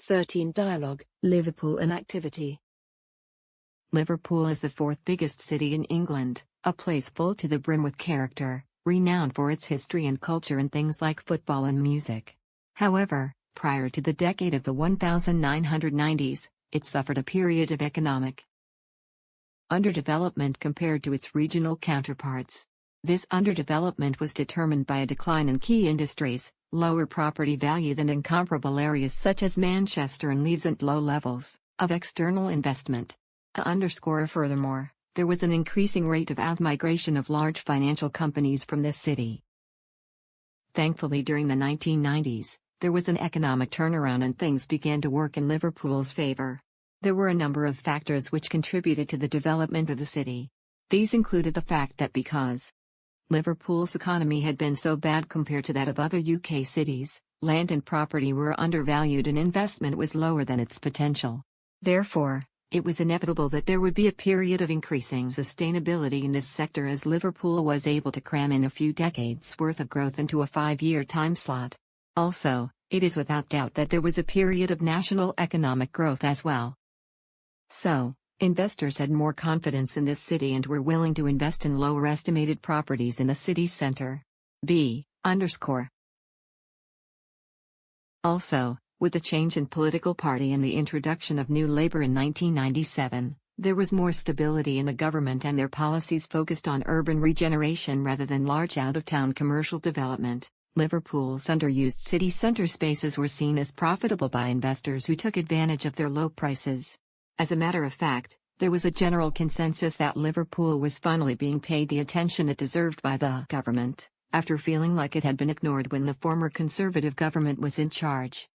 13 Dialogue, Liverpool and activity. Liverpool is the fourth biggest city in England, a place full to the brim with character, renowned for its history and culture in things like football and music. However, prior to the decade of the 1990s, it suffered a period of economic underdevelopment compared to its regional counterparts. This underdevelopment was determined by a decline in key industries, lower property value than in comparable areas such as Manchester and Leeds, and low levels of external investment. Furthermore, there was an increasing rate of outmigration of large financial companies from this city. Thankfully, during the 1990s, there was an economic turnaround and things began to work in Liverpool's favor. There were a number of factors which contributed to the development of the city. These included the fact that because Liverpool's economy had been so bad compared to that of other UK cities, land and property were undervalued and investment was lower than its potential. Therefore, it was inevitable that there would be a period of increasing sustainability in this sector as Liverpool was able to cram in a few decades' worth of growth into a 5-year time slot. Also, it is without doubt that there was a period of national economic growth as well. So, investors had more confidence in this city and were willing to invest in lower estimated properties in the city's center. Also, with the change in political party and the introduction of New Labour in 1997, there was more stability in the government and their policies focused on urban regeneration rather than large out-of-town commercial development. Liverpool's underused city centre spaces were seen as profitable by investors who took advantage of their low prices. As a matter of fact, there was a general consensus that Liverpool was finally being paid the attention it deserved by the government, after feeling like it had been ignored when the former Conservative government was in charge.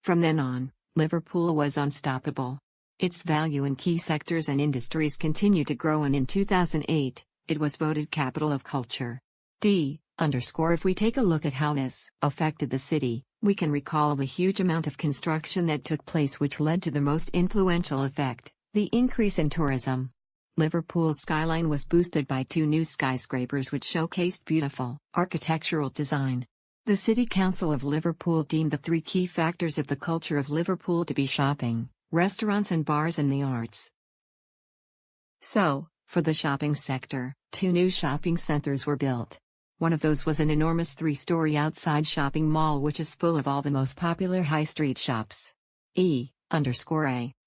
From then on, Liverpool was unstoppable. Its value in key sectors and industries continued to grow, and in 2008, it was voted Capital of Culture. If we take a look at how this affected the city, we can recall the huge amount of construction that took place, which led to the most influential effect, the increase in tourism. Liverpool's skyline was boosted by 2 new skyscrapers which showcased beautiful architectural design. The City Council of Liverpool deemed the 3 key factors of the culture of Liverpool to be shopping, restaurants and bars, and the arts. So, for the shopping sector, 2 new shopping centres were built. One of those was an enormous 3-story outside shopping mall which is full of all the most popular high street shops. A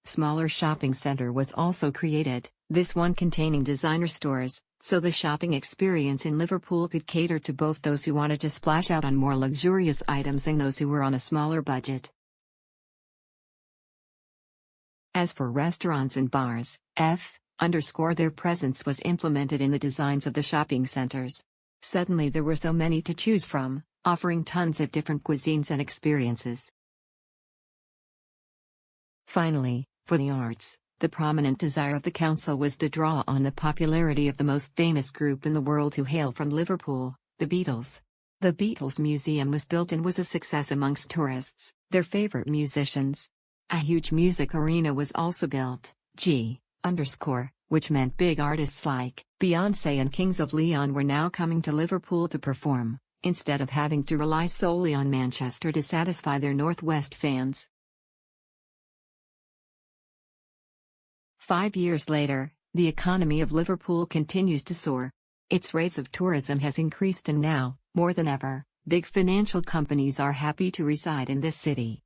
smaller shopping centre was also created, this one containing designer stores, so the shopping experience in Liverpool could cater to both those who wanted to splash out on more luxurious items and those who were on a smaller budget. As for restaurants and bars, their presence was implemented in the designs of the shopping centres. Suddenly there were so many to choose from, offering tons of different cuisines and experiences. Finally, for the arts, the prominent desire of the council was to draw on the popularity of the most famous group in the world who hail from Liverpool, the Beatles. The Beatles Museum was built and was a success amongst tourists, their favorite musicians. A huge music arena was also built, which meant big artists like Beyoncé and Kings of Leon were now coming to Liverpool to perform, instead of having to rely solely on Manchester to satisfy their Northwest fans. 5 years later, the economy of Liverpool continues to soar. Its rates of tourism has increased, and now, more than ever, big financial companies are happy to reside in this city.